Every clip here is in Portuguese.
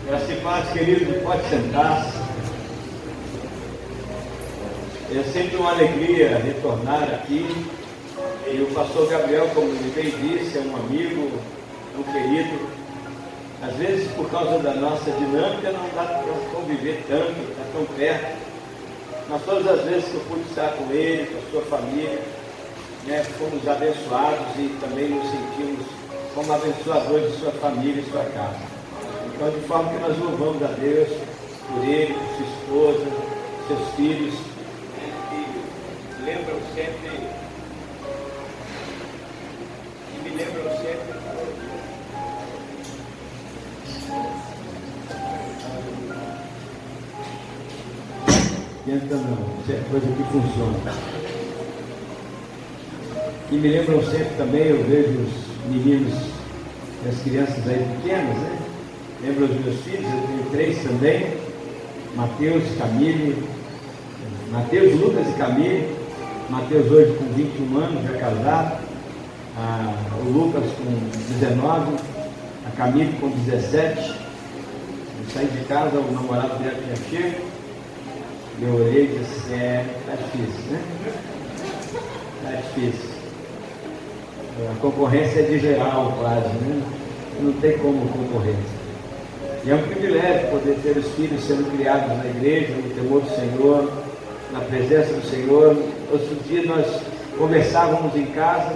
Graça e paz, querido, pode sentar-se. É sempre uma alegria retornar aqui. E o pastor Gabriel, como ele bem disse, é um amigo, um querido. Às vezes, por causa da nossa dinâmica, não dá para conviver tanto, estar tão perto. Mas todas as vezes que eu pude estar com ele, com a sua família, fomos abençoados e também nos sentimos como abençoadores de sua família e sua casa. Então, de forma que nós louvamos a Deus por ele, por sua esposa, seus filhos, que me lembram sempre. Tenta não, isso é coisa que funciona. E me lembram sempre também, eu vejo os meninos e as crianças aí pequenas, Lembro os meus filhos, eu tenho 3 também, Mateus, Camille, Mateus, Lucas e Camille. Mateus hoje com 21 anos, já casado, o Lucas com 19, a Camille com 17. Eu saí de casa, o namorado dela tinha chego, eu olhei e disse, tá difícil, Tá difícil. A concorrência é de geral quase, Não tem como concorrer. E é um privilégio poder ter os filhos sendo criados na igreja, no temor do Senhor, na presença do Senhor. Outro dia nós conversávamos em casa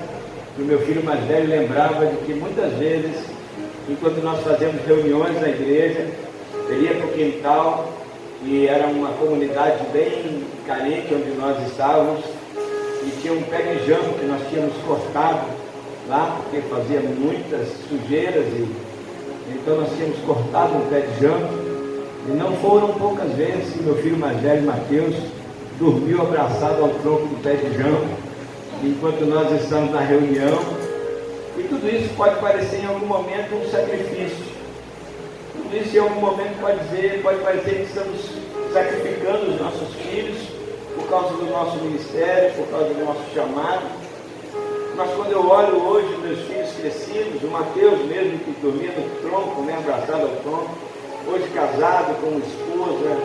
e o meu filho mais velho lembrava de que muitas vezes, enquanto nós fazíamos reuniões na igreja, ele ia para o quintal e era uma comunidade bem carente onde nós estávamos e tinha um pé de jambo que nós tínhamos cortado lá porque fazia muitas sujeiras então nós tínhamos cortado um pé de jambo e não foram poucas vezes que meu filho mais velho, Mateus, dormiu abraçado ao tronco do pé de jambo enquanto nós estamos na reunião. E tudo isso pode parecer em algum momento um sacrifício. Tudo isso em algum momento pode parecer que estamos sacrificando os nossos filhos por causa do nosso ministério, por causa do nosso chamado. Mas quando eu olho hoje meus filhos crescidos, o Mateus mesmo que dormia no tronco, abraçado ao tronco, hoje casado com uma esposa,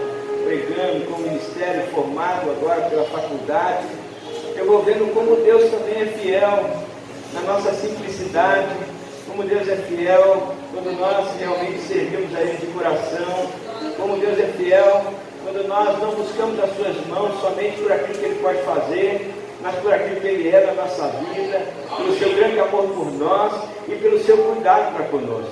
pregando com o ministério formado agora pela faculdade, eu vou vendo como Deus também é fiel na nossa simplicidade, como Deus é fiel quando nós realmente servimos a Ele de coração, como Deus é fiel quando nós não buscamos as suas mãos somente por aquilo que Ele pode fazer, mas por aquilo que Ele é na nossa vida, pelo seu grande amor por nós e pelo seu cuidado para conosco.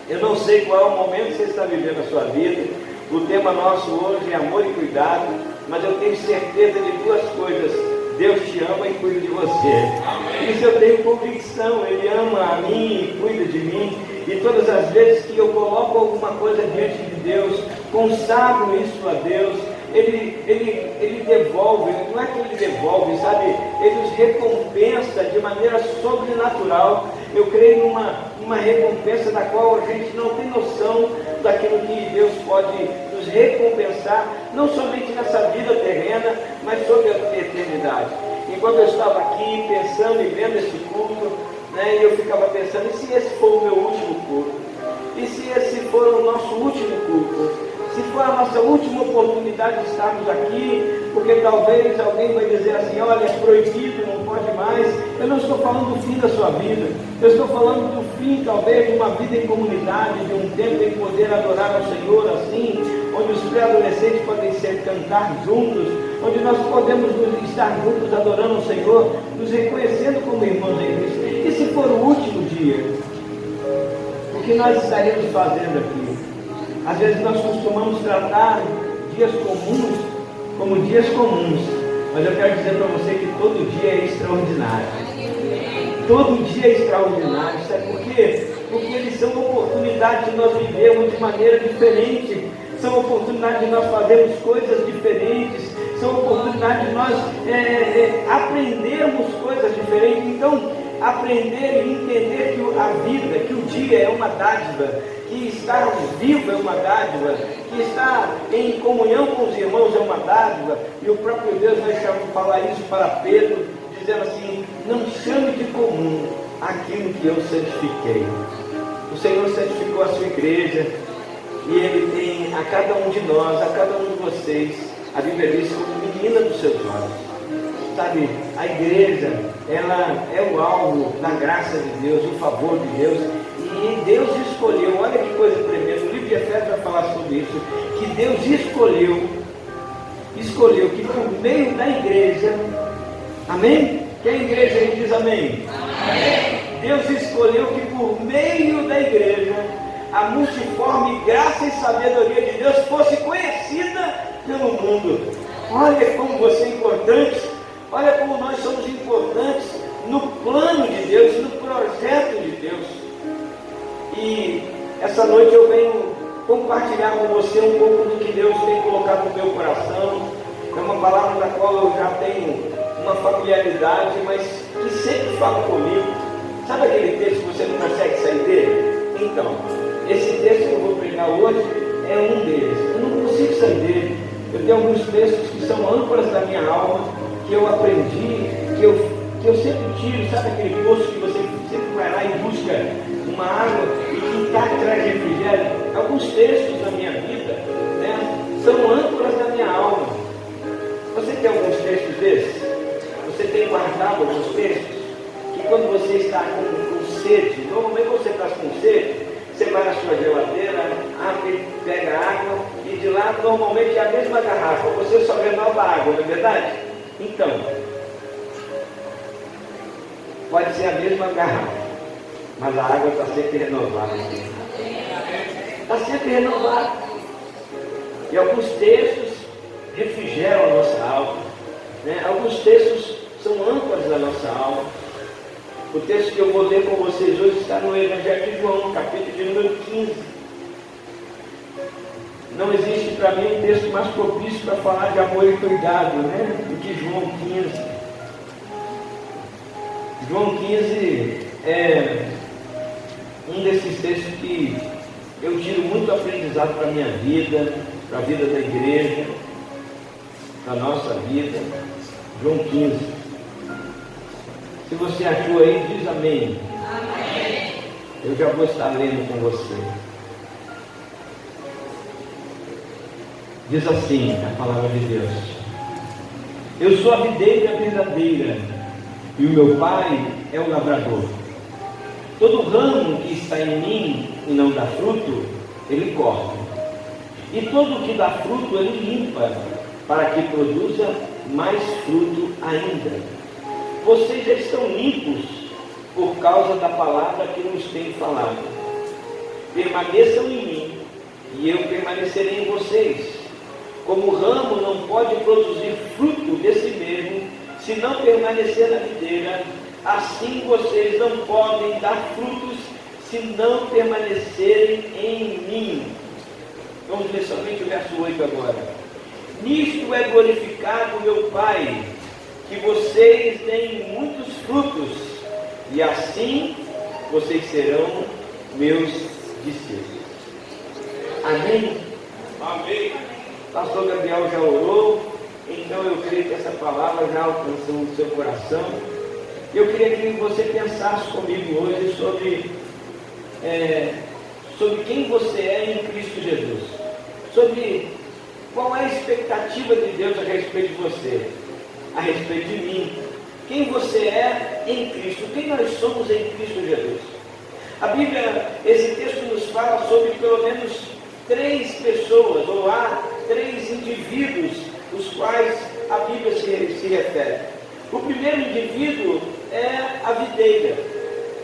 Eu não sei qual é o momento que você está vivendo na sua vida. O tema nosso hoje é amor e cuidado, mas eu tenho certeza de 2 coisas: Deus te ama e cuida de você. Amém. Isso eu tenho convicção. Ele ama a mim e cuida de mim. E todas as vezes que eu coloco alguma coisa diante de Deus, consagro isso a Deus, Ele devolve. Não é que Ele devolve, sabe? Ele nos recompensa de maneira sobrenatural. Eu creio numa recompensa da qual a gente não tem noção daquilo que Deus pode nos recompensar, não somente nessa vida terrena, mas sobre a eternidade. Enquanto eu estava aqui pensando e vendo esse culto, eu ficava pensando, e se esse for o meu último culto? E se esse for o nosso último culto? Se for a nossa última oportunidade de estarmos aqui, porque talvez alguém vai dizer assim, olha, é proibido, não pode mais. Eu não estou falando do fim da sua vida, eu estou falando do fim talvez de uma vida em comunidade, de um tempo em poder adorar ao Senhor assim, onde os pré-adolescentes podem cantar juntos, onde nós podemos estar juntos adorando ao Senhor, nos reconhecendo como irmãos em Cristo. E se for o último dia, o que nós estaremos fazendo aqui? Às vezes nós costumamos tratar dias comuns como dias comuns, mas eu quero dizer para você que todo dia é extraordinário. Todo dia é extraordinário. Sabe por quê? Porque eles são oportunidades de nós vivermos de maneira diferente, são oportunidades de nós fazermos coisas diferentes, são oportunidades de nós aprendermos coisas diferentes. Então, aprender e entender que a vida, que o dia é uma dádiva, que estar vivo é uma dádiva, que estar em comunhão com os irmãos é uma dádiva. E o próprio Deus vai falar isso para Pedro, dizendo assim, não chame de comum aquilo que eu santifiquei. O Senhor santificou a sua igreja, E Ele tem a cada um de nós, a cada um de vocês, a Bíblia diz, como menina dos seus olhos. Sabe, a igreja, ela é o alvo da graça de Deus, do favor de Deus. E Deus escolheu, olha que coisa tremenda, o livro de Efésios vai falar sobre isso, que Deus escolheu que por meio da igreja, amém? Quem igreja aí diz amém? Amém? Deus escolheu que por meio da igreja, a multiforme graça e sabedoria de Deus fosse conhecida pelo mundo. Olha como você é importante, olha como nós somos importantes no plano de Deus, no projeto de Deus. E essa noite eu venho compartilhar com você um pouco do que Deus tem colocado no meu coração. É uma palavra da qual eu já tenho uma familiaridade, mas que sempre fala comigo. Sabe aquele texto que você não consegue sair dele? Então, esse texto que eu vou pregar hoje é um deles. Eu não consigo sair dele. Eu tenho alguns textos que são âncoras da minha alma, que eu aprendi, que eu sempre tiro. Sabe aquele poço que você sempre vai lá e busca uma água e que está atrás de refrigério? Alguns textos da minha vida, né, são âncoras da minha alma. Você tem alguns textos desses? Você tem guardado alguns textos? Que quando você está com sede, normalmente você está com sede, você vai na sua geladeira, abre, pega água e de lá normalmente é a mesma garrafa, você só renova a água, não é verdade? Então, pode ser a mesma garrafa, mas a água está sempre renovada. Está sempre renovada. E alguns textos refrigeram a nossa alma, né? Alguns textos são âncoras da nossa alma. O texto que eu vou ler com vocês hoje está no Evangelho de João, capítulo de número 15. Não existe para mim um texto mais propício para falar de amor e cuidado, né, do que João 15. João 15 é um desses textos que eu tiro muito aprendizado para a minha vida, para a vida da igreja, para a nossa vida. João 15. Se você achou aí, diz amém. Amém. Eu já vou estar lendo com você. Diz assim a palavra de Deus: eu sou a videira verdadeira, e o meu pai é o lavrador. Todo ramo que está em mim e não dá fruto, ele corta. E todo que dá fruto, ele limpa, para que produza mais fruto ainda. Vocês já estão limpos por causa da palavra que nos tem falado. Permaneçam em mim, e eu permanecerei em vocês. Como o ramo não pode produzir fruto de si mesmo, se não permanecer na videira, assim vocês não podem dar frutos, se não permanecerem em mim. Vamos ler somente o verso 8 agora. Nisto é glorificado meu Pai, que vocês deem muitos frutos, e assim vocês serão meus discípulos. Amém? Amém. Pastor Gabriel já orou, então eu creio que essa palavra já alcançou o seu coração. Eu queria que você pensasse comigo hoje sobre quem você é em Cristo Jesus, sobre qual é a expectativa de Deus a respeito de você, a respeito de mim, quem você é em Cristo, quem nós somos em Cristo Jesus. A Bíblia, esse texto nos fala sobre pelo menos 3 pessoas, ou há 3 indivíduos, os quais a Bíblia se refere. O primeiro indivíduo é a videira,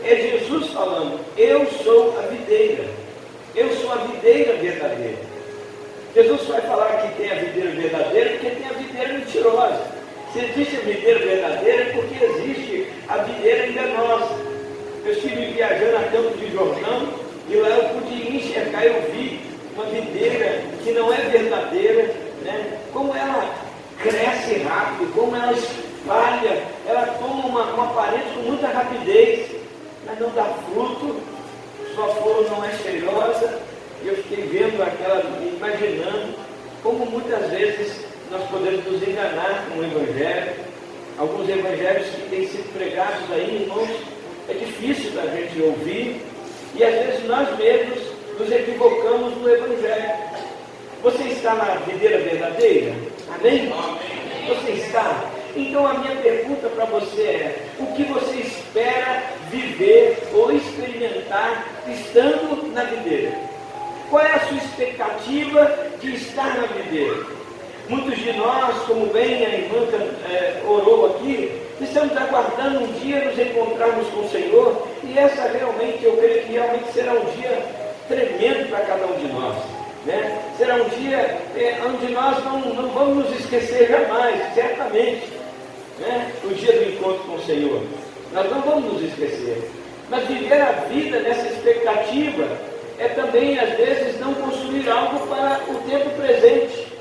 é Jesus falando: eu sou a videira, eu sou a videira verdadeira. Jesus vai falar que tem a videira verdadeira porque tem a videira mentirosa. Se existe a videira verdadeira é porque existe a videira enganosa. Eu estive viajando a Campos de Jordão e lá eu pude enxergar, eu vi uma videira que não é verdadeira, né? Como ela cresce rápido, como ela espalha, ela toma uma aparência com muita rapidez, mas não dá fruto, sua flor não é cheirosa. E eu fiquei vendo aquela, imaginando como muitas vezes nós podemos nos enganar com o Evangelho. Alguns evangelhos que têm sido pregados aí, irmãos, é difícil da gente ouvir, e às vezes nós mesmos nos equivocamos no Evangelho. Você está na videira verdadeira? Amém? Você está? Então a minha pergunta para você é: o que você espera viver ou experimentar estando na videira? Qual é a sua expectativa de estar na videira? Muitos de nós, como bem a irmã orou aqui, estamos aguardando um dia nos encontrarmos com o Senhor, e essa realmente, eu creio que realmente será um dia tremendo para cada um de nós, né? Será um dia onde nós não vamos nos esquecer jamais, certamente, né? O dia do encontro com o Senhor, nós não vamos nos esquecer, mas viver a vida nessa expectativa é também, às vezes, não construir algo para o tempo presente.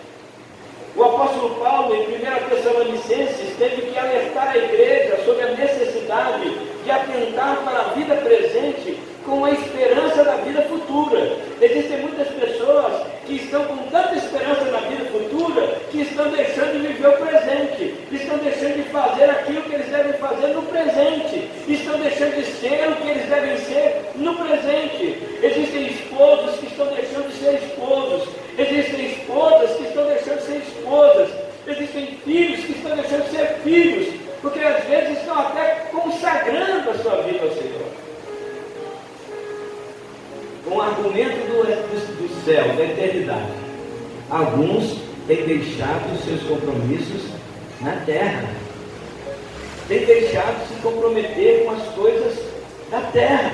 O apóstolo Paulo, em 1 Tessalonicenses, teve que alertar a igreja sobre a necessidade de atentar para a vida presente com a esperança da vida futura. Existem muitas pessoas que estão com tanta esperança na vida futura que estão deixando de viver o presente, estão deixando de fazer aquilo que eles devem fazer no presente, estão deixando de ser o que eles devem ser no presente. Existem esposos que estão deixando de ser esposos, existem esposas que estão deixando de ser esposas, existem filhos que estão deixando de ser filhos, porque às vezes estão até consagrando a sua vida ao Senhor. Com o argumento do céu, da eternidade, alguns têm deixado os seus compromissos na terra, têm deixado de se comprometer com as coisas da terra,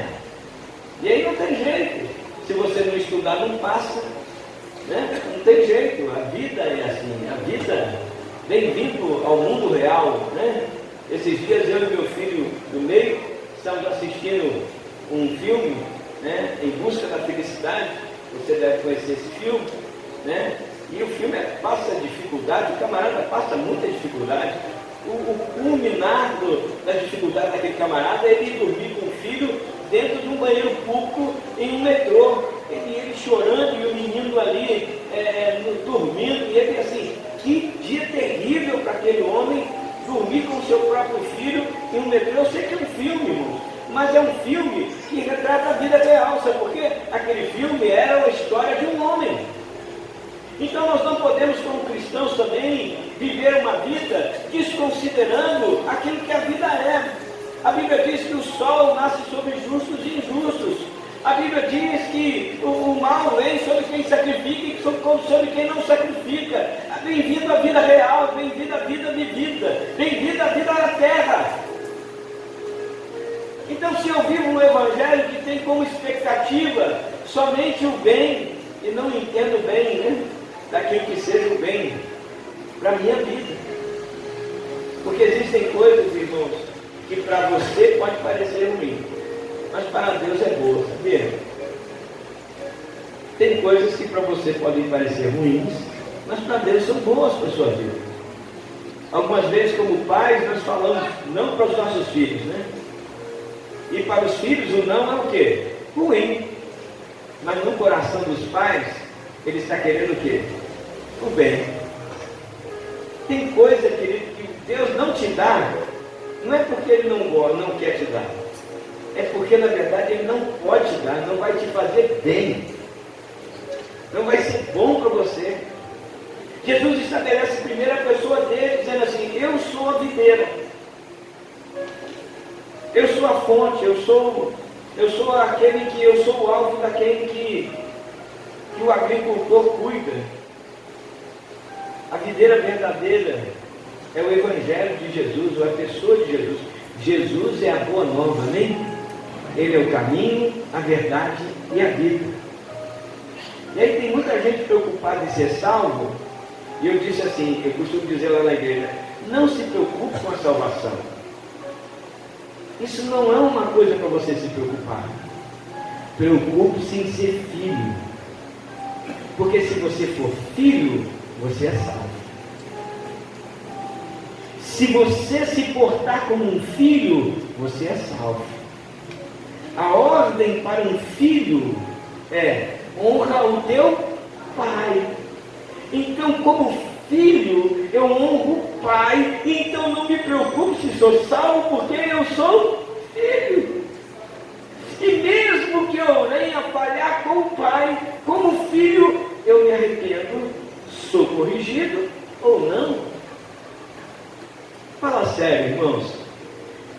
e aí não tem jeito, se você não estudar não passa, né? Não tem jeito, a vida é assim, a vida, bem-vindo ao mundo real, né? Esses dias eu e meu filho do meio estamos assistindo um filme, né? Em Busca da Felicidade, você deve conhecer esse filme, né? E o filme passa dificuldade, o camarada passa muita dificuldade. O culminar da dificuldade daquele camarada é ele dormir com o filho dentro de um banheiro público em um metrô, ele chorando e o menino ali dormindo, e ele assim, que dia terrível para aquele homem dormir com o seu próprio filho em um metrô. Eu sei que é um filme, irmão, mas é um filme que retrata a vida real, sabe por quê? Aquele filme era a história de um homem. Então nós não podemos, como cristãos também, viver uma vida desconsiderando aquilo que a vida é. A Bíblia diz que o sol nasce sobre justos e injustos. A Bíblia diz que o mal vem sobre quem sacrifica e sobre quem não sacrifica. Bem-vindo à vida real, bem-vindo à vida vivida, bem-vindo à vida na terra. Então, se eu vivo um evangelho que tem como expectativa somente o bem, e não entendo bem, né, daquilo que seja o bem para a minha vida, porque existem coisas, irmãos, que para você pode parecer ruim, mas para Deus é boa, sabia? Tem coisas que para você podem parecer ruins, mas para Deus são boas para a sua vida. Algumas vezes, como pais, nós falamos não para os nossos filhos, né? E para os filhos o não é o quê? Ruim. Mas no coração dos pais, ele está querendo o quê? O bem. Tem coisa, querido, que Deus não te dá, não é porque Ele não quer te dar, é porque na verdade Ele não pode te dar, não vai te fazer bem, não vai ser bom para você. Jesus estabelece a primeira pessoa dele, dizendo assim: eu sou a videira, eu sou a fonte, eu sou aquele que, eu sou o alvo daquele que o agricultor cuida. A videira verdadeira é o Evangelho de Jesus, ou a pessoa de Jesus. Jesus é a boa nova, amém? Ele é o caminho, a verdade e a vida. E aí tem muita gente preocupada em ser salvo, e eu disse assim, eu costumo dizer lá na igreja: não se preocupe com a salvação. Isso não é uma coisa para você se preocupar. Preocupe-se em ser filho, porque se você for filho, você é salvo. Se você se portar como um filho, você é salvo. A ordem para um filho é: honra o teu pai. Então, como filho, eu honro o pai. Então não me preocupe se sou salvo, porque eu sou filho. E mesmo que eu venha falhar com o pai, como filho, eu me arrependo. corrigido ou não. Fala sério, irmãos.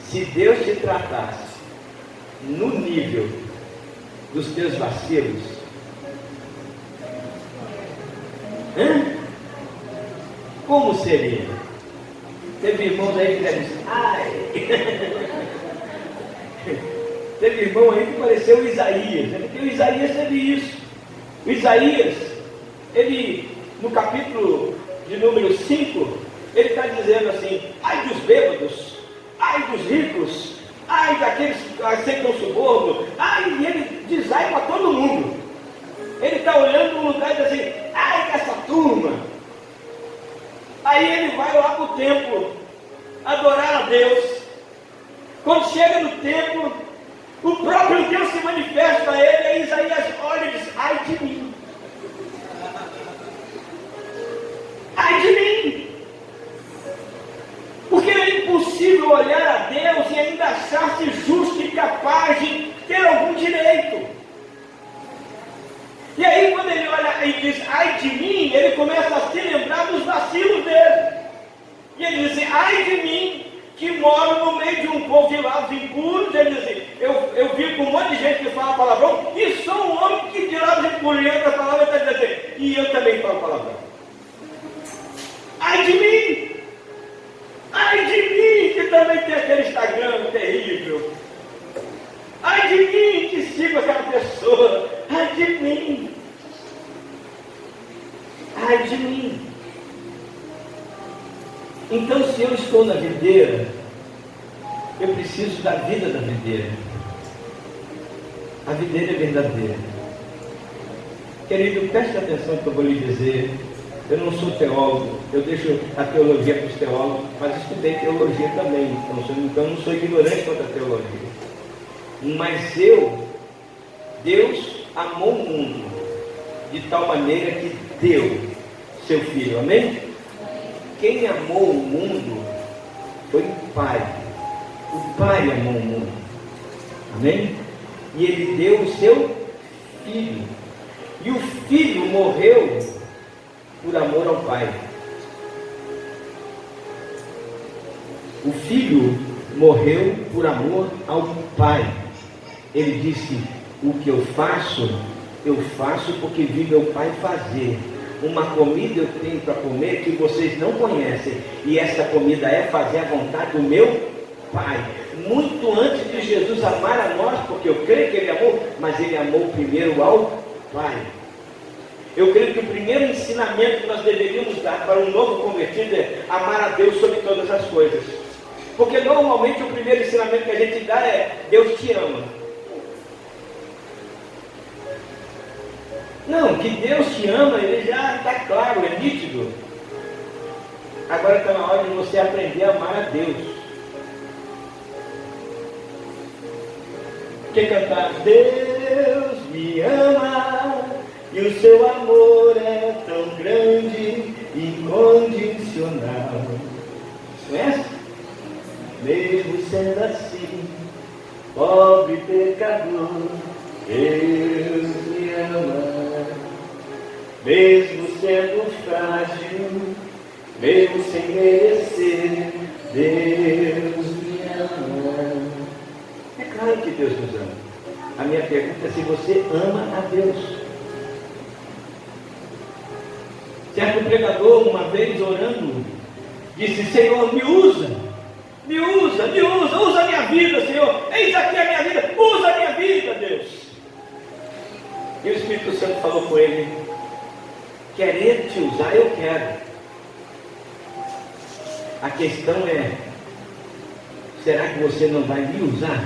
Se Deus te tratasse no nível dos teus vacilos, como seria? Teve irmãos aí que disseram, ai. Teve irmão aí que pareceu o Isaías, porque o Isaías teve isso. O Isaías, ele, no capítulo de número 5, ele está dizendo assim: ai dos bêbados, ai dos ricos, ai daqueles que aceitam suborno, ai, e ele diz ai para todo mundo. Ele está olhando um lugar e diz assim: ai dessa turma. Aí ele vai lá para o templo adorar a Deus. Quando chega no templo, o próprio Deus se manifesta a ele, e Isaías olha e diz: ai de mim, ai de mim, porque é impossível olhar a Deus e ainda achar-se justo e capaz de ter algum direito. E aí quando ele olha e diz ai de mim, ele começa a se lembrar dos vacilos dele, e ele diz assim: ai de mim, que moro no meio de um povo de lábios impuros. Ele diz assim: eu vivo com um monte de gente que fala palavrão, e sou um homem que de lábios impuros, e outra palavra está dizendo assim, e eu também falo palavrão. Ai de mim! Ai de mim, que também tem aquele Instagram terrível. Ai de mim, que sigo aquela pessoa. Ai de mim. Ai de mim. Então, se eu estou na videira, eu preciso da vida da videira. A videira é verdadeira. Querido, preste atenção no que eu vou lhe dizer. Eu não sou teólogo, eu deixo a teologia para os teólogos, mas estudei teologia também, então não sou ignorante quanto a teologia. Mas Deus amou o mundo de tal maneira que deu seu Filho, amém? Quem amou o mundo foi o Pai. O Pai amou o mundo, amém? E Ele deu o seu Filho, e o Filho morreu por amor ao Pai. O Filho morreu por amor ao Pai. Ele disse: o que eu faço porque vi meu Pai fazer. Uma comida eu tenho para comer que vocês não conhecem, e essa comida é fazer a vontade do meu Pai. Muito antes de Jesus amar a nós, porque eu creio que Ele amou, mas Ele amou primeiro ao Pai. Eu creio que o primeiro ensinamento que nós deveríamos dar para um novo convertido é amar a Deus sobre todas as coisas. Porque normalmente o primeiro ensinamento que a gente dá é: Deus te ama. Não, que Deus te ama, ele já está claro, é nítido. Agora está na hora de você aprender a amar a Deus. Quer cantar? Deus me ama, e o seu amor é tão grande, incondicional. Conhece? Mesmo sendo assim, pobre pecador, Deus me ama. Mesmo sendo frágil, mesmo sem merecer, Deus me ama. É claro que Deus nos ama. A minha pergunta é se você ama a Deus. Certo pregador, uma vez orando, disse: Senhor, me usa a minha vida, Senhor, eis aqui a minha vida, usa a minha vida, Deus. E o Espírito Santo falou com ele: querer te usar, eu quero. A questão é: será que você não vai me usar?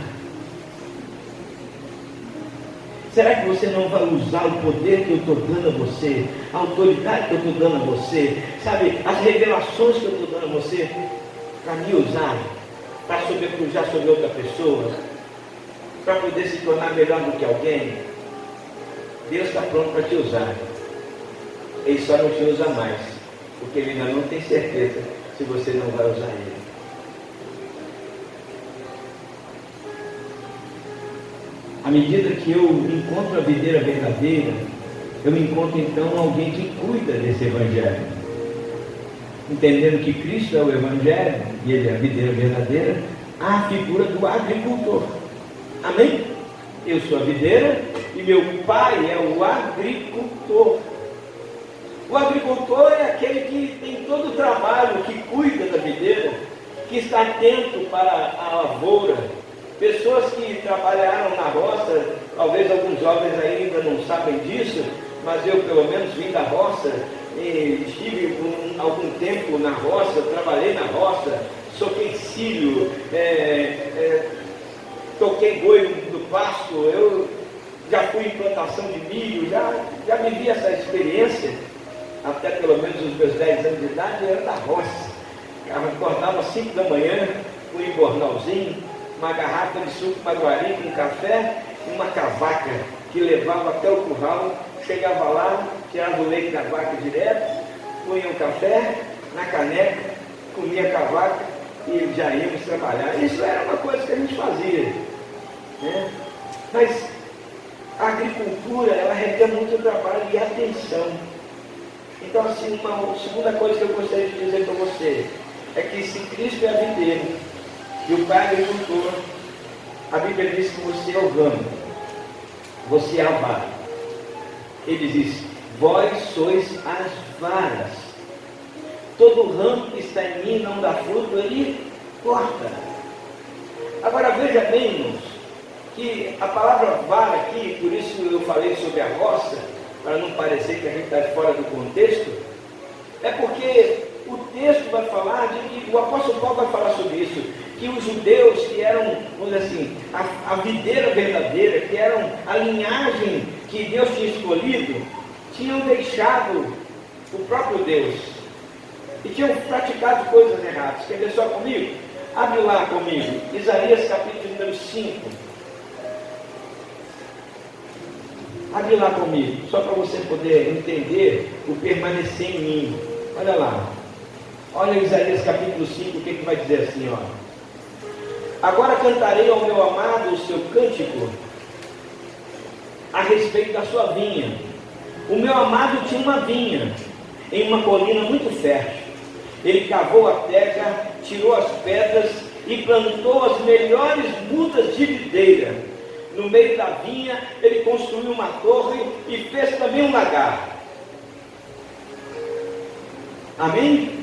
Será que você não vai usar o poder que eu estou dando a você, a autoridade que eu estou dando a você, sabe, as revelações que eu estou dando a você, para me usar, para sobrepujar sobre outra pessoa, para poder se tornar melhor do que alguém? Deus está pronto para te usar. Ele só não te usa mais, porque Ele ainda não tem certeza se você não vai usar Ele. À medida que eu encontro a videira verdadeira, eu me encontro então alguém que cuida desse Evangelho. entendendo que Cristo é o Evangelho, e Ele é a videira verdadeira, a figura do agricultor. Amém? Eu sou a videira e meu pai é o agricultor. O agricultor é aquele que tem todo o trabalho, que cuida da videira, que está atento para a lavoura. Pessoas que trabalharam na roça, talvez alguns jovens ainda não sabem disso, mas eu pelo menos vim da roça, e estive algum tempo na roça, trabalhei na roça, soquei cílio, toquei boi do pasto, eu já fui em plantação de milho, já vivi essa experiência, até pelo menos os meus 10 anos de idade, eu era da roça. Eu acordava às 5 da manhã, com um embornalzinho, uma garrafa de suco maguari com café e uma cavaca que levava até o curral. Chegava lá, tirava o leite da vaca direto, punha o café na caneca, comia a cavaca e já íamos trabalhar. Isso era uma coisa que a gente fazia, né? Mas a agricultura, ela requer muito trabalho e atenção. Então, assim, uma segunda coisa que eu gostaria de dizer para você é que se Cristo é a videira e o Pai é agricultor, a Bíblia diz que você é o ramo, você é a vara. Ele diz: vós sois as varas. Todo ramo que está em mim não dá fruto, ele corta. Agora veja bem, irmãos, que a palavra vara aqui, por isso eu falei sobre a roça, para não parecer que a gente está fora do contexto, é porque o texto vai falar de que, o apóstolo Paulo vai falar sobre isso, que os judeus que eram, vamos dizer assim, a videira verdadeira, que eram a linhagem que Deus tinha escolhido, tinham deixado o próprio Deus e tinham praticado coisas erradas. Quer ver só comigo? Abre lá comigo, Isaías capítulo número 5. Abre lá comigo, só para você poder entender o permanecer em mim. Olha lá. Olha Isaías capítulo 5, o que vai dizer assim, ó. Agora cantarei ao meu amado o seu cântico a respeito da sua vinha. O meu amado tinha uma vinha em uma colina muito fértil. Ele cavou a terra, tirou as pedras e plantou as melhores mudas de videira. No meio da vinha, ele construiu uma torre e fez também um lagar. Amém?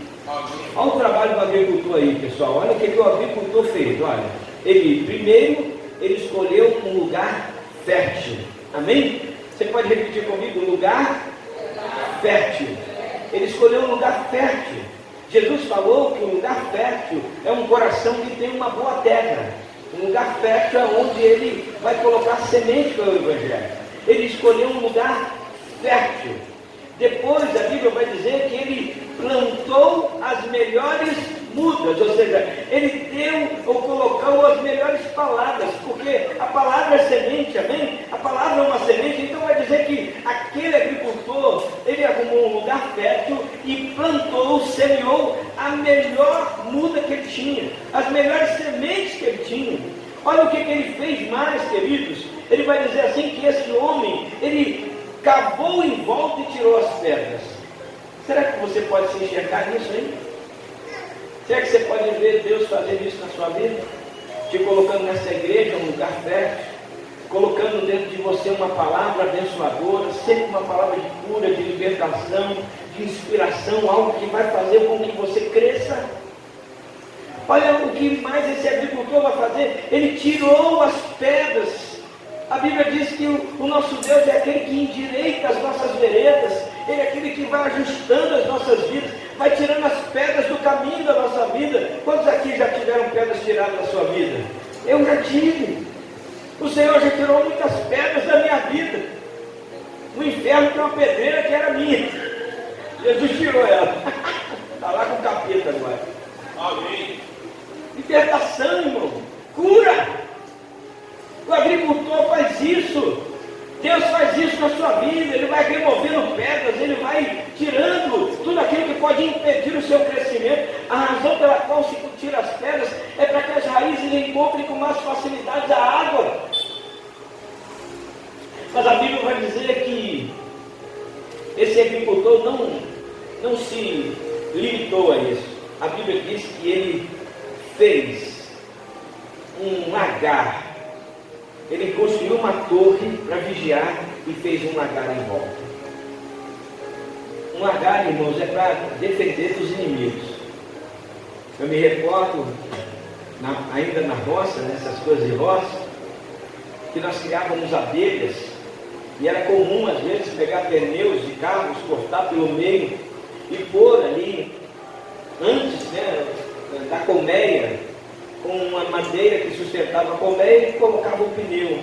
Olha o trabalho do agricultor aí, pessoal. Olha o que o agricultor fez. Olha, primeiro ele escolheu um lugar fértil. Amém? Você pode repetir comigo? Um lugar fértil. Ele escolheu um lugar fértil. Jesus falou que um lugar fértil é um coração que tem uma boa terra. Um lugar fértil é onde ele vai colocar semente para o Evangelho. Ele escolheu um lugar fértil. Depois a Bíblia vai dizer que ele plantou as melhores mudas, ou seja, ele deu ou colocou as melhores palavras, porque a palavra é semente, amém? A palavra é uma semente, então vai dizer que aquele agricultor, ele arrumou um lugar fértil e plantou, semeou a melhor muda que ele tinha, as melhores sementes que ele tinha. Olha o que ele fez mais, queridos. Ele vai dizer assim que esse homem, ele cavou em volta e tirou as pedras. Será que você pode se enxergar nisso aí? Será que você pode ver Deus fazendo isso na sua vida? Te colocando nessa igreja, um lugar fértil, colocando dentro de você uma palavra abençoadora, sempre uma palavra de cura, de libertação, de inspiração, algo que vai fazer com que você cresça. Olha o que mais esse agricultor vai fazer. Ele tirou as pedras. A Bíblia diz que o nosso Deus é aquele que endireita as nossas veredas, Ele é aquele que vai ajustando as nossas vidas, vai tirando as pedras do caminho da nossa vida. Quantos aqui já tiveram pedras tiradas da sua vida? Eu já tive. O Senhor já tirou muitas pedras da minha vida. No inferno tem uma pedreira que era minha. Jesus tirou ela. Está lá com o capeta agora. Amém. Libertação, irmão. Cura. O agricultor faz isso. Deus faz isso na sua vida. Ele vai removendo pedras, ele vai tirando tudo aquilo que pode impedir o seu crescimento. A razão pela qual se tira as pedras é para que as raízes encontrem com mais facilidade a água. Mas a Bíblia vai dizer que esse agricultor não se limitou a isso. A Bíblia diz que ele fez um lagar. Ele construiu uma torre para vigiar e fez um lagar em volta. Um lagar, irmãos, é para defender dos inimigos. Eu me recordo, ainda na roça, nessas coisas de roça, que nós criávamos abelhas, e era comum às vezes pegar pneus de carros, cortar pelo meio e pôr ali, antes, né, da colmeia, com uma madeira que sustentava a colmeia, e colocava o pneu.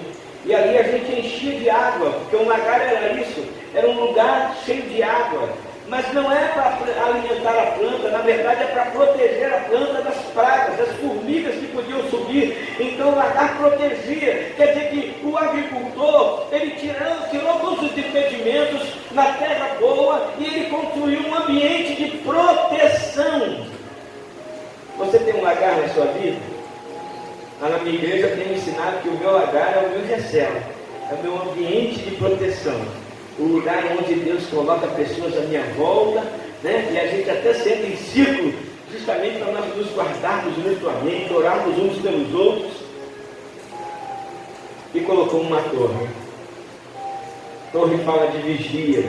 E ali a gente enchia de água, porque um lagar era isso, era um lugar cheio de água. Mas não é para alimentar a planta, na verdade é para proteger a planta das pragas, das formigas que podiam subir. Então o lagar protegia, quer dizer que o agricultor, ele tirou todos os impedimentos na terra boa e ele construiu um ambiente de proteção. Você tem um lagar na sua vida? Lá na minha igreja eu tenho ensinado que o meu lagar é o meu recel, é o meu ambiente de proteção. O lugar onde Deus coloca pessoas à minha volta, né? E a gente até senta em círculo, justamente para nós nos guardarmos mutuamente, orarmos uns pelos outros. E colocou uma torre. Torre fala de vigia,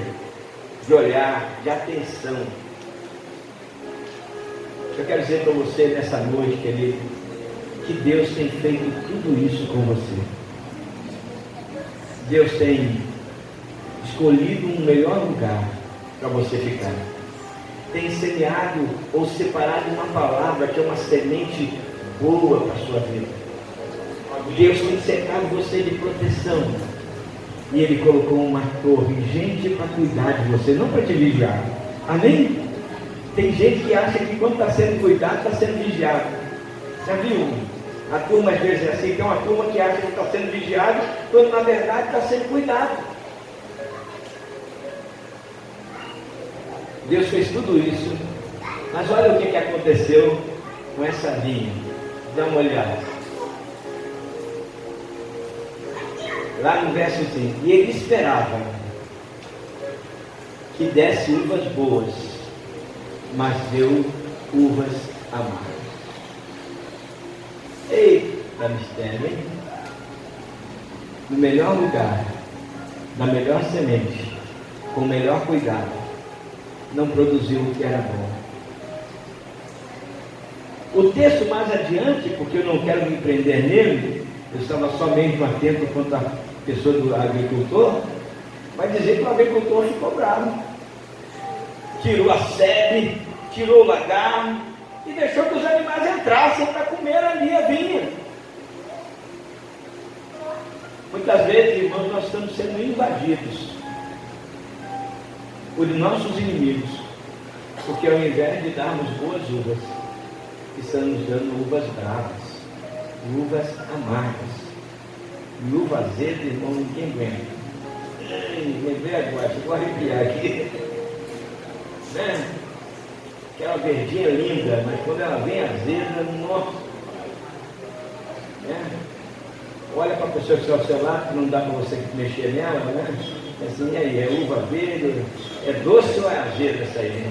de olhar, de atenção. Eu quero dizer para você nessa noite, querido, que Deus tem feito tudo isso com você. Deus tem escolhido um melhor lugar para você ficar. Tem semeado ou separado uma palavra que é uma semente boa para a sua vida. Deus tem cercado você de proteção. E Ele colocou uma torre, gente para cuidar de você, não para te vigiar. Amém? Tem gente que acha que quando está sendo cuidado, está sendo vigiado. Já viu? A turma às vezes é assim, tem uma turma que acha que está sendo vigiado, quando na verdade está sendo cuidado. Deus fez tudo isso, mas olha o que aconteceu com essa vinha. Dá uma olhada. Lá no verso 5, e ele esperava que desse uvas boas, mas deu uvas amargas. Eita mistério, hein? No melhor lugar, na melhor semente, com o melhor cuidado, não produziu o que era bom. O texto mais adiante, porque eu não quero me prender nele, eu estava só mesmo atento quanto à pessoa do agricultor, vai dizer que o agricultor ficou bravo. Tirou a sebe, tirou o lagar e deixou que os animais entrassem para comer ali a vinha. Muitas vezes, irmãos, nós estamos sendo invadidos por nossos inimigos, porque ao invés de darmos boas uvas, estamos dando uvas bravas, uvas amargas, e uva azeda, irmão, ninguém aguenta. Lembrei agora, vou arrepiar aqui, né? Aquela verdinha linda, mas quando ela vem azeda, nossa, né? Olha para a pessoa que está ao seu lado, que não dá para você mexer nela, né? Assim, e aí, é uva verde, é doce ou é azeda essa aí?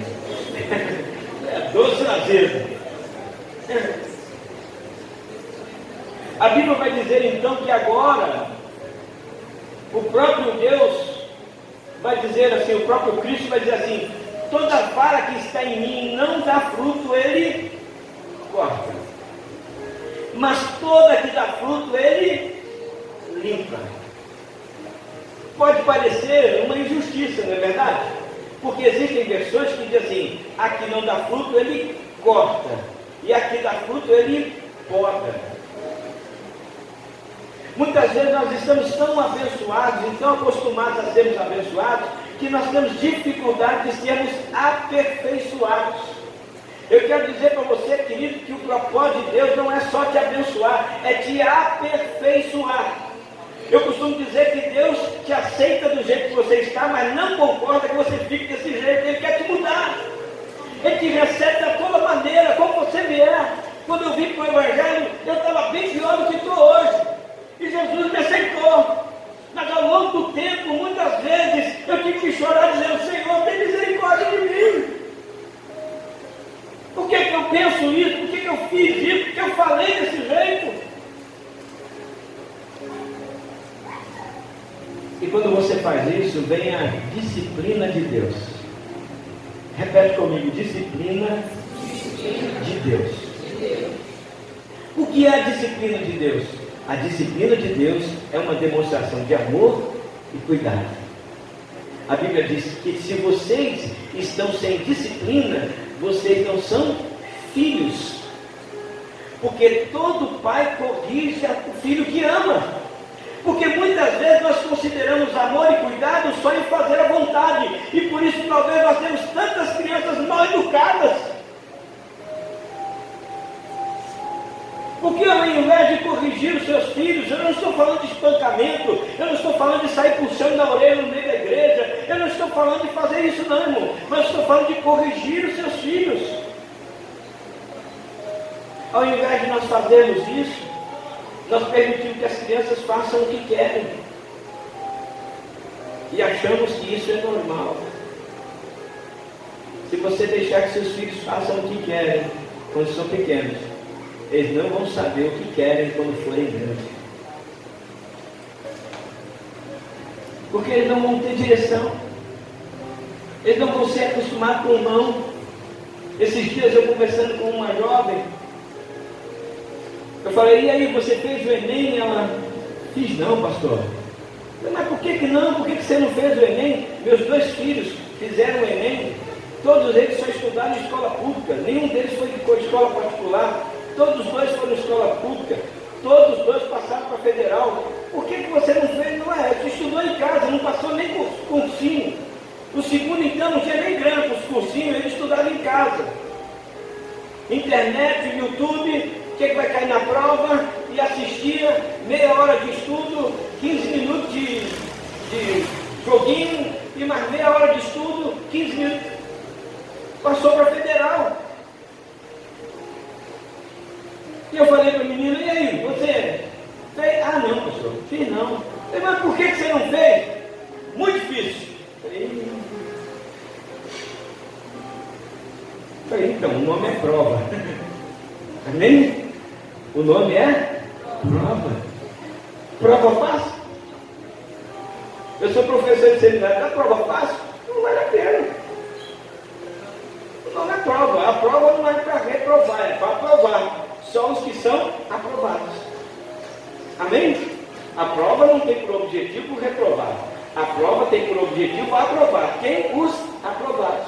É doce ou azeda? A Bíblia vai dizer então que agora, o próprio Deus vai dizer assim, o próprio Cristo vai dizer assim, toda vara que está em mim não dá fruto, Ele corta. Mas toda que dá fruto, Ele limpa. Pode parecer uma injustiça, não é verdade? Porque existem versões que dizem assim, aqui não dá fruto, Ele corta. E aqui dá fruto, Ele poda. Muitas vezes nós estamos tão abençoados e tão acostumados a sermos abençoados, que nós temos dificuldade de sermos aperfeiçoados. Eu quero dizer para você, querido, que o propósito de Deus não é só te abençoar, é te aperfeiçoar. Eu costumo dizer que Deus te aceita do jeito que você está, mas não concorda que você fique desse jeito. Ele quer te mudar. Ele te recebe da toda maneira, como você vier. Quando eu vim para o Evangelho, eu estava bem pior do que estou hoje. E Jesus me aceitou. Mas ao longo do tempo, muitas vezes, eu tive que chorar dizendo, Senhor, tem misericórdia de mim. fiz isso, porque eu falei desse jeito. E quando você faz isso, vem a disciplina de Deus. Repete comigo, disciplina de Deus. O que é a disciplina de Deus? A disciplina de Deus é uma demonstração de amor e cuidado. A Bíblia diz que se vocês estão sem disciplina, vocês não são filhos. Porque todo pai corrige o filho que ama. Porque muitas vezes nós consideramos amor e cuidado só em fazer a vontade. E por isso talvez nós temos tantas crianças mal educadas. Porque ao invés de corrigir os seus filhos, eu não estou falando de espancamento, eu não estou falando de sair puxando na orelha no meio da igreja, eu não estou falando de fazer isso não, irmão, mas estou falando de corrigir os seus filhos. Ao invés de nós fazermos isso, nós permitimos que as crianças façam o que querem. E achamos que isso é normal. Se você deixar que seus filhos façam o que querem, quando são pequenos, eles não vão saber o que querem quando forem grandes. Porque eles não vão ter direção. Eles não vão ser acostumados com o não. Esses dias eu conversando com uma jovem, eu falei, e aí, você fez o Enem? Ela, fiz não, pastor. Eu, mas por que não? Por que você não fez o Enem? Meus 2 filhos fizeram o Enem. Todos eles só estudaram em escola pública. Nenhum deles foi de escola particular. Todos os 2 foram em escola pública. Todos os 2 passaram para federal. Por que você não fez? Não é, você estudou em casa, não passou nem cursinho. O segundo, então, não tinha nem grana para os cursinhos, ele estudava em casa. Internet, YouTube, o que vai cair na prova? E assistia meia hora de estudo, 15 minutos de joguinho, e mais meia hora de estudo, 15 minutos. Passou para federal. E eu falei para a menina, e aí, você fez? Ah não, pastor, fiz não. Eu falei, mas por que você não fez? Muito difícil. Eu falei, então, o nome é prova. Amém? O nome é prova. Prova fácil? Eu sou professor de seminário, dá prova fácil? Não vale a pena. O nome é prova. A prova não é para reprovar, é para aprovar. Só os que são aprovados. Amém? A prova não tem por objetivo reprovar. A prova tem por objetivo aprovar. Quem? Os aprovados.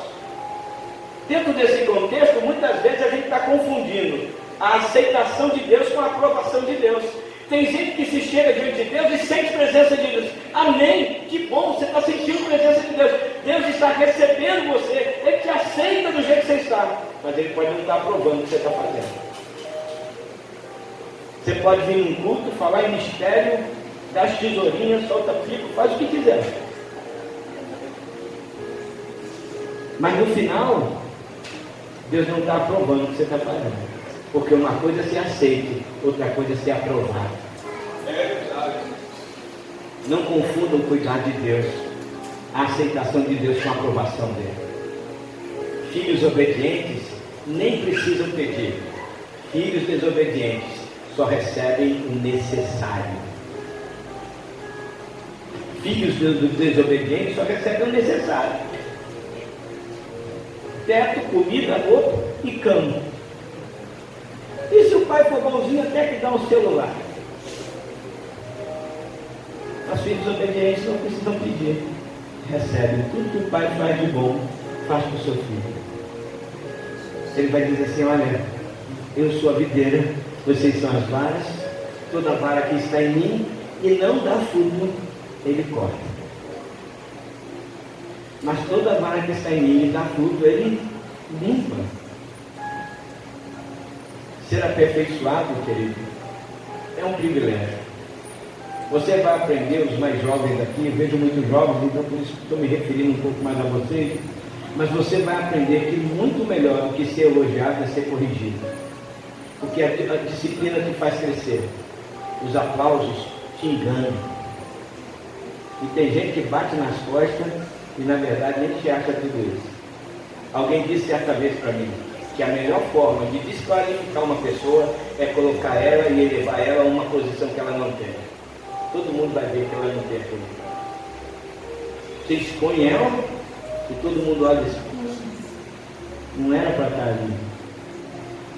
Dentro desse contexto, muitas vezes a gente está confundindo a aceitação de Deus com a aprovação de Deus. Tem gente que se chega diante de Deus e sente presença de Deus. Amém? Que bom, você está sentindo presença de Deus. Deus está recebendo você. Ele te aceita do jeito que você está. Mas Ele pode não estar aprovando o que você está fazendo. Você pode vir num culto, falar em mistério, dar as tesourinhas, solta pico, faz o que quiser. Mas no final, Deus não está aprovando o que você está fazendo. Porque uma coisa é ser aceito, outra coisa é ser aprovado. Não confundam o cuidado de Deus, a aceitação de Deus com a aprovação dele. Filhos obedientes nem precisam pedir. Filhos desobedientes só recebem o necessário. Filhos desobedientes só recebem o necessário. Teto, comida, roupa e cama. E se o pai for bonzinho, até que dá um celular? Os filhos obedientes não precisam pedir. Recebem tudo que o pai faz de bom, faz para o seu filho. Ele vai dizer assim, olha, eu sou a videira, vocês são as varas, toda vara que está em mim e não dá fruto, ele corta. Mas toda vara que está em mim e dá fruto, ele limpa. Ser aperfeiçoado, querido, é um privilégio. Você vai aprender, os mais jovens aqui, eu vejo muitos jovens, então por isso estou me referindo um pouco mais a vocês, mas você vai aprender que muito melhor do que ser elogiado é ser corrigido. Porque a disciplina te faz crescer. Os aplausos te enganam. E tem gente que bate nas costas e na verdade nem te acha tudo isso. Alguém disse certa vez para mim, que a melhor forma de desqualificar uma pessoa é colocar ela e elevar ela a uma posição que ela não tem. Todo mundo vai ver que ela não tem aquilo. Você expõe ela e todo mundo olha e diz, não era para estar ali.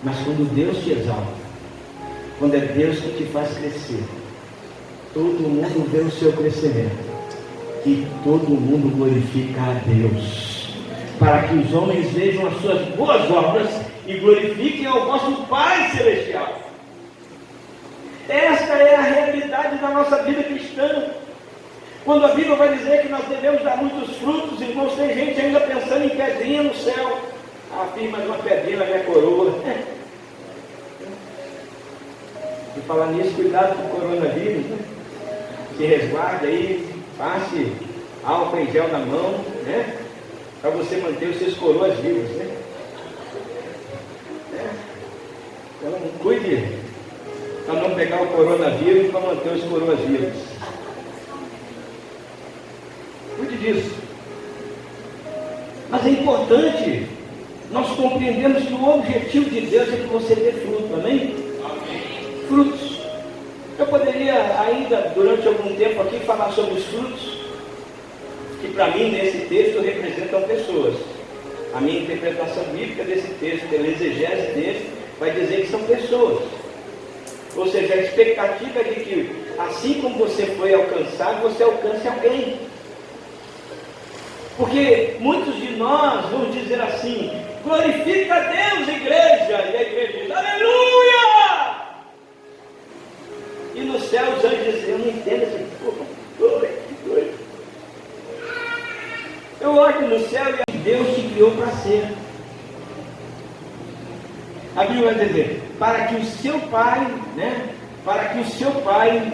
Mas quando Deus te exalta, quando é Deus que te faz crescer, todo mundo vê o seu crescimento e todo mundo glorifica a Deus, para que os homens vejam as suas boas obras e glorifiquem ao vosso Pai Celestial. Esta é a realidade da nossa vida cristã. Quando a Bíblia vai dizer que nós devemos dar muitos frutos, irmãos, tem gente ainda pensando em pedrinha no céu. Ah, fiz mais uma pedrinha na minha coroa. E falar nisso, cuidado com o coronavírus, né? Se resguarde aí, passe álcool em gel na mão, né? Para você manter os seus coroas vivos, né? Então, cuide para não pegar o coronavírus e para manter os coroas vivos. Cuide disso. Mas é importante nós compreendermos que o objetivo de Deus é que você dê fruto, amém? Amém. Frutos. Eu poderia ainda, durante algum tempo aqui, falar sobre os frutos, que para mim, nesse texto, representam pessoas. A minha interpretação bíblica desse texto, pela exegese dele, vai dizer que são pessoas. Ou seja, a expectativa é de que, assim como você foi alcançado, você alcance alguém. Porque muitos de nós vão dizer assim, glorifica a Deus, igreja, e a igreja diz, aleluia! E no céu os anjos dizem, eu não entendo esse povo, eu olho no céu e Deus te criou para ser. A Bíblia vai dizer, para que o seu Pai, né? Para que o seu Pai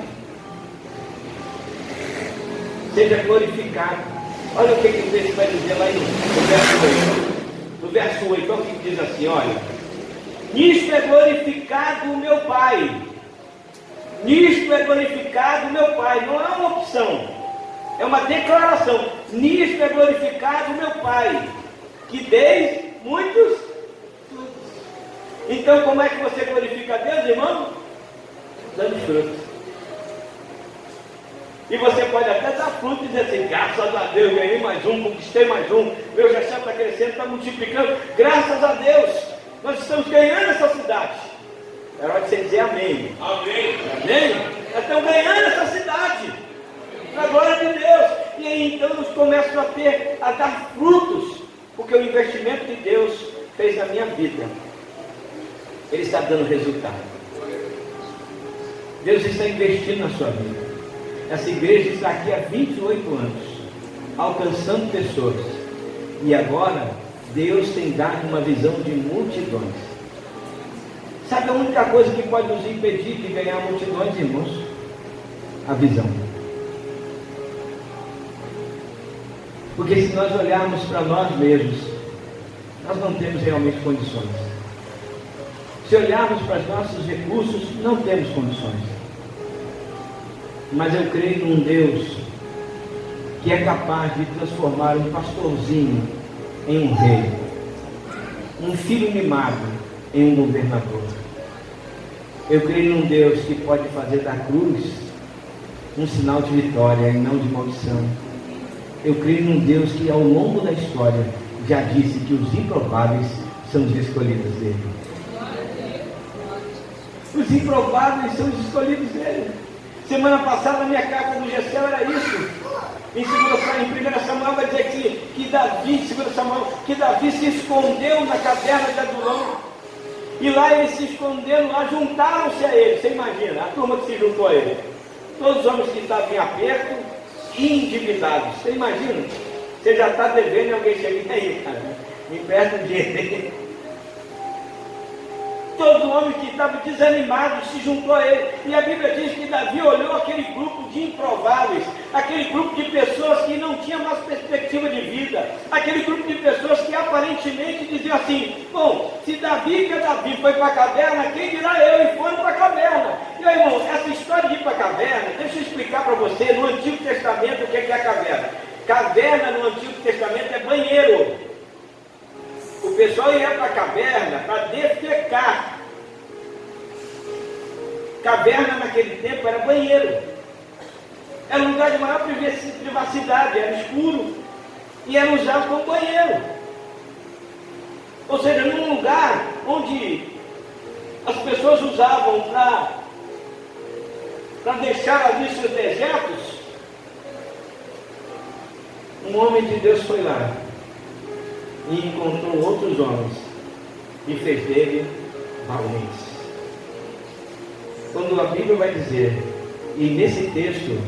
seja glorificado. Olha o que o texto vai dizer lá no verso 8. No verso 8, olha o que diz assim, olha. Nisto é glorificado o meu Pai. Nisto é glorificado o meu Pai. Não é uma opção, é uma declaração. Nisto é glorificado o meu Pai, que deis muitos frutos. Então, como é que você glorifica a Deus, irmão? Dando frutos. E você pode até dar fruto e dizer assim, graças a Deus, ganhei mais um, conquistei mais um, meu gestão está crescendo, está multiplicando, graças a Deus, nós estamos ganhando essa cidade. É hora de você dizer amém. Amém. Amém? Nós estamos ganhando essa cidade, na glória de Deus. E aí então nós começamos a dar frutos, porque o investimento que Deus fez na minha vida, Ele está dando resultado. Deus está investindo na sua vida. Essa igreja está aqui há 28 anos, alcançando pessoas. E agora, Deus tem dado uma visão de multidões. Sabe a única coisa que pode nos impedir de ganhar multidões, irmãos? A visão. Porque se nós olharmos para nós mesmos, nós não temos realmente condições. Se olharmos para os nossos recursos, não temos condições. Mas eu creio num Deus que é capaz de transformar um pastorzinho em um rei, um filho mimado em um governador. Eu creio num Deus que pode fazer da cruz um sinal de vitória e não de maldição. Eu creio num Deus que ao longo da história já disse que os improváveis são os escolhidos dele. Os improváveis são os escolhidos dele. Semana passada, a minha carta do Gessel era isso. Em 1 Samuel vai dizer que Davi, 2 Samuel, que Davi se escondeu na caverna de Adulão. E lá eles se esconderam, lá juntaram-se a ele. Você imagina, a turma que se juntou a ele. Todos os homens que estavam em aperto e endividados. Você imagina? Você já está devendo e alguém chega e aí, cara, me empresta o dinheiro. Todo homem que estava desanimado se juntou a ele. E a Bíblia diz que Davi olhou aquele grupo de improváveis, aquele grupo de pessoas que não tinham mais perspectiva de vida, aquele grupo de pessoas que aparentemente diziam assim, bom, se Davi, que é Davi, foi para a caverna, quem dirá eu? E foram para a caverna. E aí, irmão, essa história de ir para a caverna, deixa eu explicar para você, no Antigo Testamento, o que é a caverna? Caverna no Antigo Testamento é banheiro. O pessoal ia para a caverna para defecar. Caverna naquele tempo era banheiro. Era um lugar de maior privacidade, era escuro. E era usado como banheiro. Ou seja, num lugar onde as pessoas usavam para deixar ali seus dejetos, um homem de Deus foi lá e encontrou outros homens e fez dele valentes. Quando a Bíblia vai dizer, e nesse texto,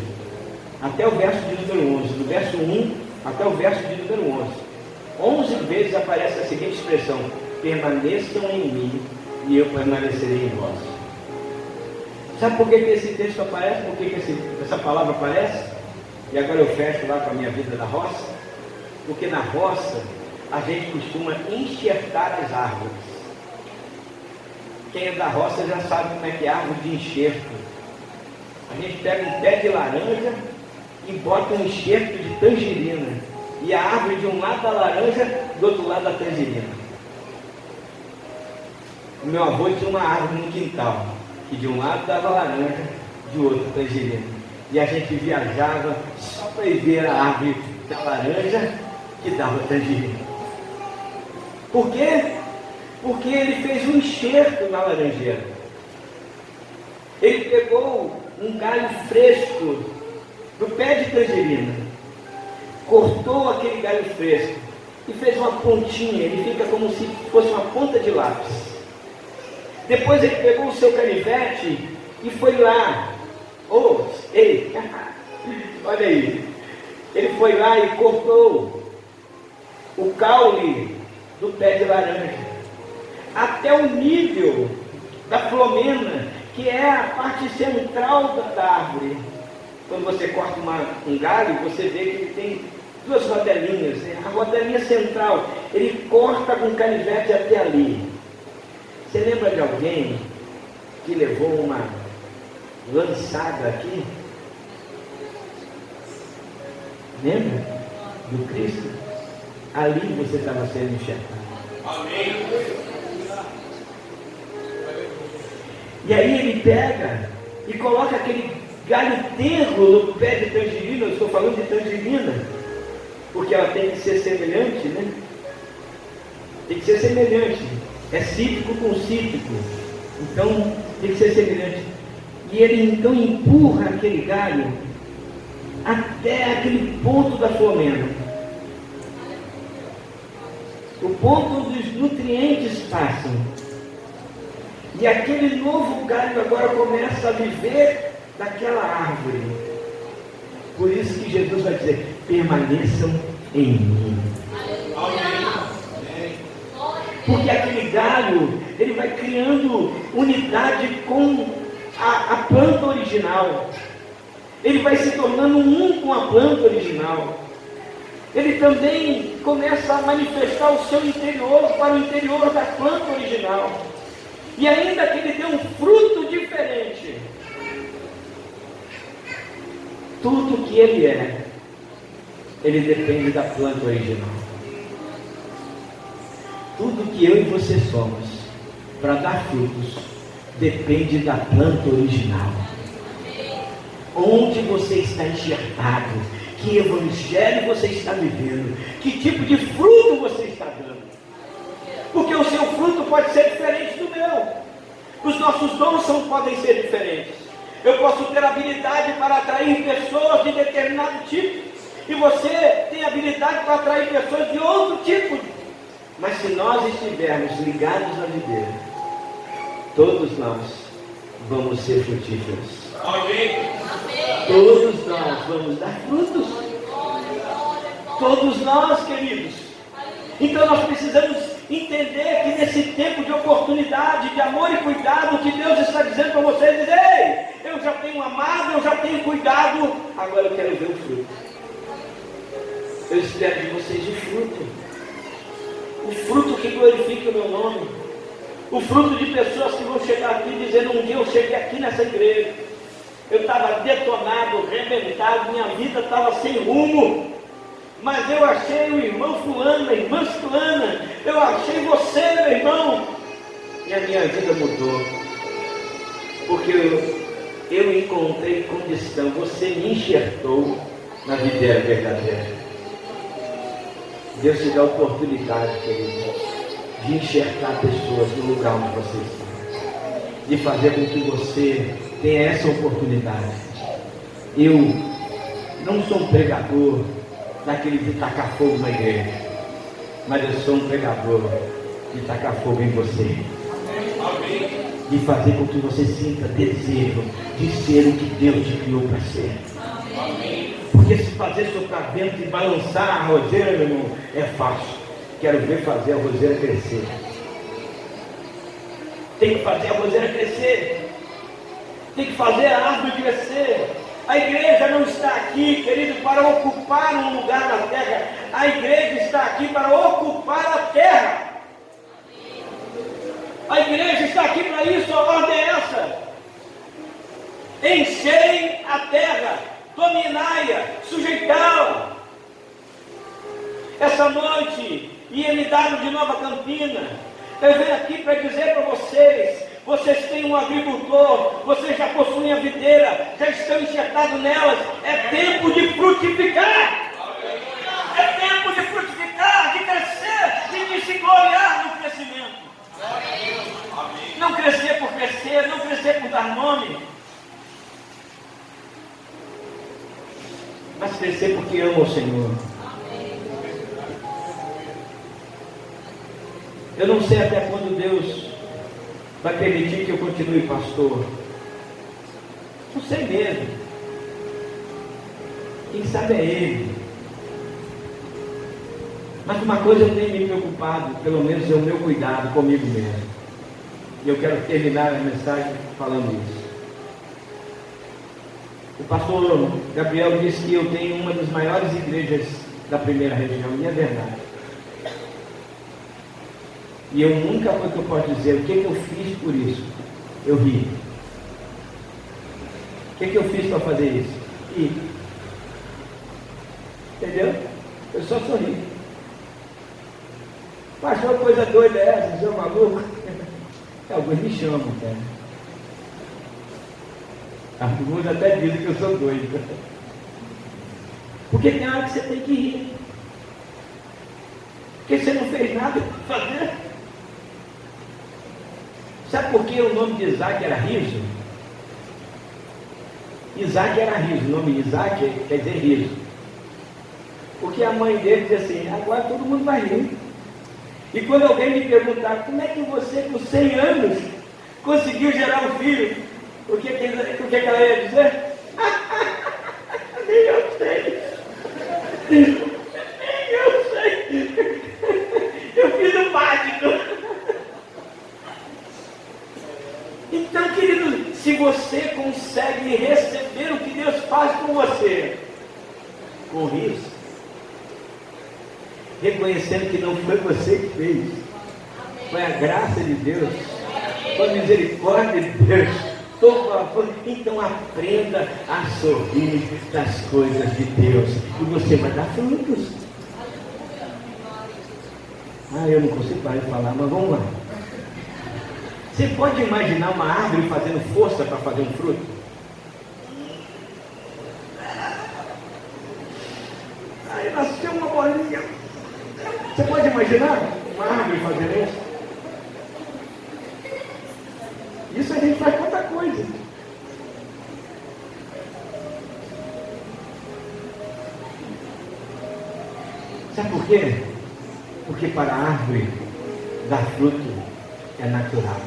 até o verso de número 11, do verso 1 até o verso de número 11 vezes aparece a seguinte expressão: permaneçam em mim e eu permanecerei em vós. Sabe por que esse texto aparece? Por que essa palavra aparece? E agora eu fecho lá com a minha vida da roça. Porque na roça a gente costuma enxertar as árvores. Quem é da roça já sabe como é que é árvore de enxerto. A gente pega um pé de laranja e bota um enxerto de tangerina. E a árvore de um lado da laranja, do outro lado da tangerina. O meu avô tinha uma árvore no quintal, que de um lado dava laranja, de outro tangerina. E a gente viajava só para ir ver a árvore da laranja que dava tangerina. Por quê? Porque ele fez um enxerto na laranjeira. Ele pegou um galho fresco do pé de tangerina, cortou aquele galho fresco e fez uma pontinha. Ele fica como se fosse uma ponta de lápis. Depois ele pegou o seu canivete e foi lá. Olha aí. Ele foi lá e cortou o caule do pé de laranja até o nível da flomena, que é a parte central da árvore. Quando você corta um galho, você vê que ele tem duas rodelinhas, né? A rodelinha central, ele corta com canivete até ali. Você lembra de alguém que levou uma lançada aqui? Lembra do Cristo? Ali você estava sendo enxertado. Amém. E aí ele pega e coloca aquele galho tenro no pé de tangerina. Eu estou falando de tangerina, porque ela tem que ser semelhante, né? Tem que ser semelhante. É cítrico com cítrico. Então tem que ser semelhante. E ele então empurra aquele galho até aquele ponto da flomena, o ponto onde os nutrientes passam. E aquele novo galho agora começa a viver daquela árvore. Por isso que Jesus vai dizer: permaneçam em mim. Amém. Porque aquele galho, ele vai criando unidade com a planta original. Ele vai se tornando um com a planta original. Ele também começa a manifestar o seu interior para o interior da planta original. E ainda que ele dê um fruto diferente, tudo que ele é, ele depende da planta original. Tudo que eu e você somos, para dar frutos, depende da planta original. Onde você está enxertado, que evangelho você está vivendo, que tipo de fruto você está dando. Porque o seu fruto pode ser diferente do meu. Os nossos dons podem ser diferentes. Eu posso ter habilidade para atrair pessoas de determinado tipo, e você tem habilidade para atrair pessoas de outro tipo. Mas se nós estivermos ligados à videira, todos nós vamos ser frutíferos. Amém. Todos nós vamos dar frutos. Todos nós, queridos. Então nós precisamos entender que nesse tempo de oportunidade, de amor e cuidado, que Deus está dizendo para vocês: ei, eu já tenho amado, eu já tenho cuidado, agora eu quero ver o fruto. Eu espero de vocês o fruto. O fruto que glorifica o meu nome. O fruto de pessoas que vão chegar aqui dizendo: um dia eu cheguei aqui nessa igreja, eu estava detonado, arrebentado, minha vida estava sem rumo, mas eu achei o irmão fulano, a irmã fulana, eu achei você, meu irmão, e a minha vida mudou, porque eu encontrei condição, você me enxertou na videira verdadeira. Deus te dá a oportunidade, querido, de enxertar pessoas no lugar onde você está, de fazer com que você tenha essa oportunidade. Eu não sou um pregador daquele de tacar fogo na igreja, mas eu sou um pregador de tacar fogo em você. Amém. De fazer com que você sinta desejo de ser o que Deus te criou para ser. Amém. Porque se fazer soprar vento e balançar a roseira, meu irmão, é fácil. Quero ver fazer a roseira crescer. Tem que fazer a roseira crescer. Tem que fazer a árvore crescer. A igreja não está aqui, querido, para ocupar um lugar na terra. A igreja está aqui para ocupar a terra. A igreja está aqui para isso, a ordem é essa. Enchei a terra, dominai-a, sujeitá-la. Essa noite, IMW de Nova Campina, eu venho aqui para dizer para vocês, vocês têm um agricultor, vocês já possuem a videira, já estão enxertados nelas, é tempo de frutificar. É tempo de frutificar, de crescer, de se gloriar no crescimento. Não crescer por crescer, não crescer por dar nome, mas crescer porque ama o Senhor. Eu não sei até quando Deus vai permitir que eu continue pastor. Não sei mesmo. Quem sabe é Ele. Mas uma coisa eu tenho me preocupado, pelo menos é o meu cuidado comigo mesmo. E eu quero terminar a mensagem falando isso. O pastor Gabriel disse que eu tenho uma das maiores igrejas da primeira região, e é verdade. E eu nunca foi que eu posso dizer o que eu fiz por isso. Eu ri. O que eu fiz para fazer isso? Ri. Entendeu? Eu só sorri. Achou coisa doida essa, seu maluco? Alguns me chamam, cara. Alguns até dizem que eu sou doido. Porque tem hora que você tem que rir. Porque você não fez nada para fazer. Sabe por que o nome de Isaac era riso? Isaac era riso, o nome Isaac quer dizer riso. Porque a mãe dele dizia assim, agora todo mundo vai rir. E quando alguém me perguntar, como é que você com 100 anos conseguiu gerar um filho? O que ela ia dizer? Nem eu sei. Nem eu sei. Eu fiz o básico. Então, querido, se você consegue receber o que Deus faz com você, com riso, reconhecendo que não foi você que fez, foi a graça de Deus, foi a misericórdia de Deus, então aprenda a sorrir das coisas de Deus, e você vai dar frutos. Eu não consigo parar de falar, mas vamos lá. Você pode imaginar uma árvore fazendo força para fazer um fruto? Aí nasceu uma bolinha. Você pode imaginar uma árvore fazendo isso? Isso a gente faz com outra coisa. Sabe por quê? Porque para a árvore dar fruto é natural.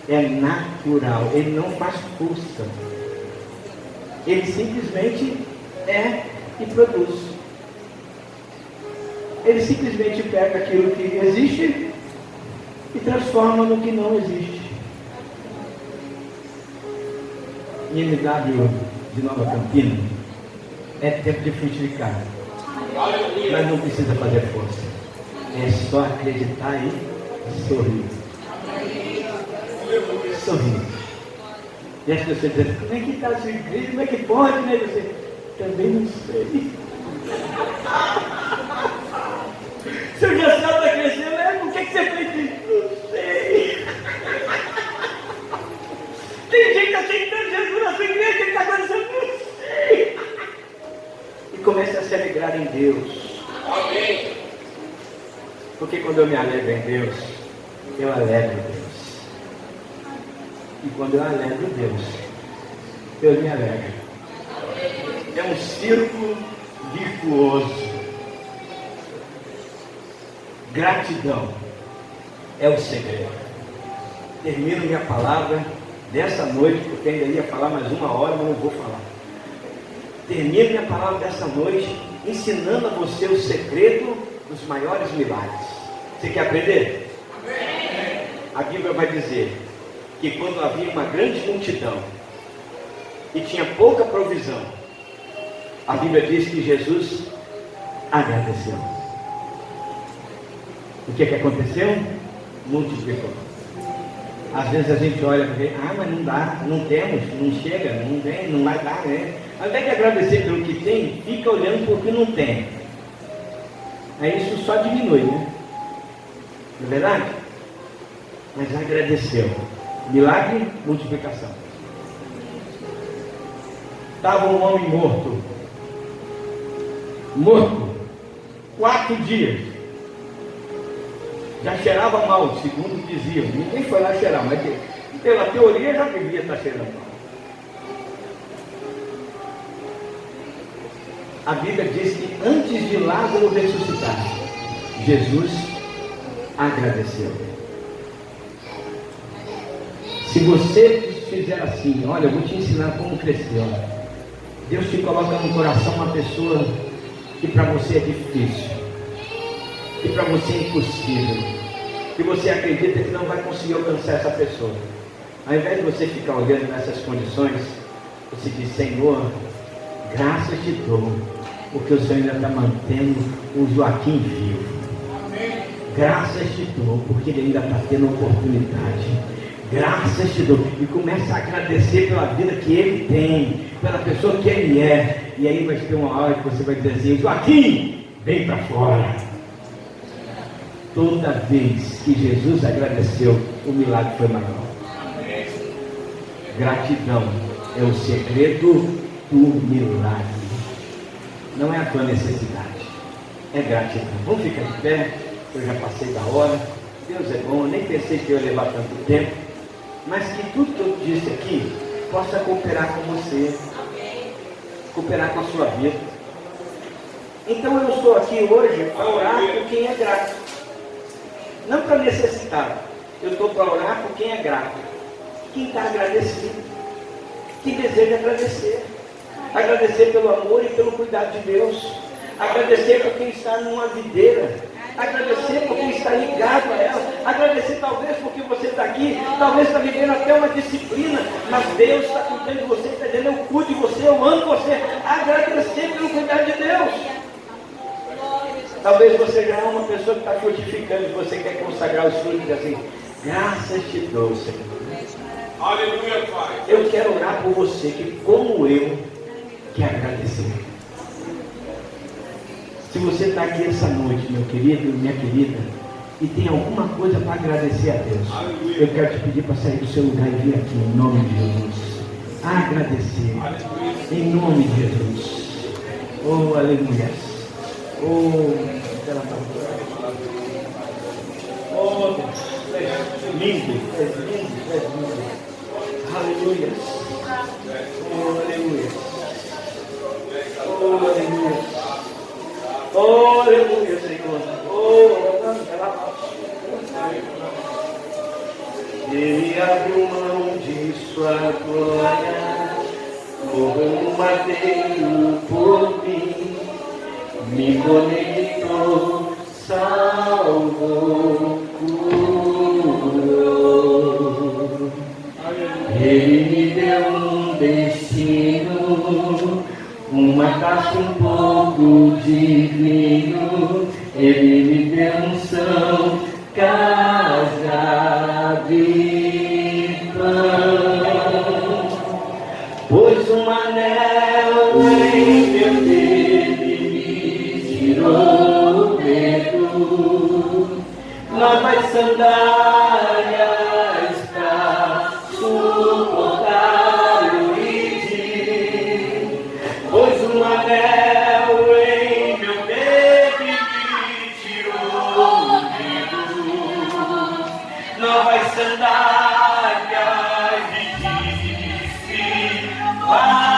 É natural, ele não faz força. Ele simplesmente é e produz. Ele simplesmente pega aquilo que existe e transforma no que não existe. IMW de Nova Campina, é tempo de frutificar. Mas não precisa fazer força. É só acreditar e sorrir. Sorrir. E as pessoas dizem, como é que está a sua igreja? Como é que pode, né? Você Também não sei. Seu Gessel está crescendo, por que você fez isso? Não sei. Tem gente aceitando Jesus na sua igreja, o que está acontecendo? Não sei. E comece a se alegrar em Deus. Amém. Porque quando eu me alegro em Deus, eu alegro Deus. E quando eu alegro Deus, eu me alegro. É um círculo virtuoso. Gratidão é o segredo. Termino minha palavra dessa noite, porque ainda ia falar mais 1 hora, mas não vou falar. Termino minha palavra dessa noite ensinando a você o segredo dos maiores milagres. Você quer aprender? Amém. A Bíblia vai dizer que quando havia uma grande multidão e tinha pouca provisão, a Bíblia diz que Jesus agradeceu. O que aconteceu? Multiplicou. Às vezes a gente olha e vê, mas não dá, não temos, não chega, não vem, não vai dar, né? Ao invés de agradecer pelo que tem, fica olhando por que não tem. Aí isso só diminui, né? Não é verdade? Mas agradeceu. Milagre, multiplicação. Estava um homem morto. Morto. 4 dias. Já cheirava mal, segundo diziam. Ninguém foi lá cheirar, mas pela teoria já devia estar cheirando mal. A Bíblia diz que antes de Lázaro ressuscitar, Jesus agradeceu. Se você fizer assim, olha, eu vou te ensinar como crescer. Deus te coloca no coração uma pessoa que para você é difícil, que para você é impossível, que você acredita que não vai conseguir alcançar essa pessoa. Ao invés de você ficar olhando nessas condições, você diz, Senhor, graças te dou, porque o Senhor ainda está mantendo o Joaquim vivo. Amém. Graças te dou, porque ele ainda está tendo oportunidade. Graças te dou. E começa a agradecer pela vida que ele tem, pela pessoa que ele é. E aí vai ter uma hora que você vai dizer assim, Joaquim, vem para fora. Toda vez que Jesus agradeceu, o milagre foi maior. Amém. Gratidão é o segredo do milagre. Não é a tua necessidade, é gratidão. Vamos ficar de pé, eu já passei da hora. Deus é bom, eu nem pensei que eu ia levar tanto tempo, mas que tudo que eu disse aqui possa cooperar com você, cooperar com a sua vida. Então eu estou aqui hoje para orar por quem é grato, não para necessitar. Eu estou para orar por quem é grato, quem está agradecido, quem deseja agradecer. Agradecer pelo amor e pelo cuidado de Deus. Agradecer por quem está numa videira. Agradecer por quem está ligado a ela. Agradecer talvez porque você está aqui. Talvez está vivendo até uma disciplina. Mas Deus está cuidando de você. Está dizendo, eu cuido de você, eu amo você. Agradecer pelo cuidado de Deus. Talvez você já é uma pessoa que está frutificando. E você quer consagrar os frutos assim. Graças te dou, Senhor. Aleluia, Pai. Eu quero orar por você que, como eu, quer agradecer. Se você está aqui essa noite, meu querido, minha querida, e tem alguma coisa para agradecer a Deus, aleluia, eu quero te pedir para sair do seu lugar e vir aqui, em nome de Jesus. Agradecer, aleluia, em nome de Jesus. Oh, aleluia. Oh, oh, Deus, lindo, lindo. Aleluia. Oh, aleluia. Oh, aleluia. Oh, aleluia, Senhor. Oh, ele abriu mão de sua glória, morreu no madeiro por mim, me conectou, salvou, curou. Ele me deu um destino, uma taça, um pouco de vinho. Ele me deu unção, casa de pão. Pôs um anel em novas sandálias pra suportar o ide, pois um anel em meu dedo me tirou o medo, novas sandálias me disse, vai.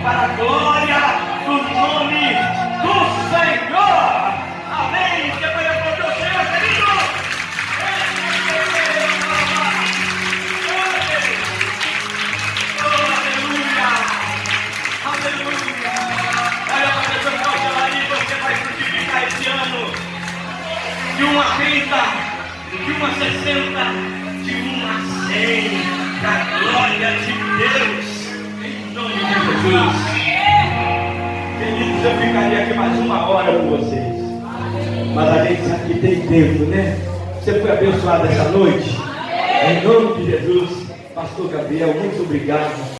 para a glória do nome do Senhor. Amém. Você pode aplaudir o Senhor, querido? Aleluia. Aleluia. Olha para a pessoa que está lá ali, você vai frutificar esse ano de 1 a 30, de 1 a 60, de 1 a 100, da glória de Deus, em nome de Jesus. Queridos, eu ficaria aqui mais 1 hora com vocês, mas a gente sabe que tem tempo, né? Você foi abençoado essa noite? Em nome de Jesus, Pastor Gabriel, muito obrigado.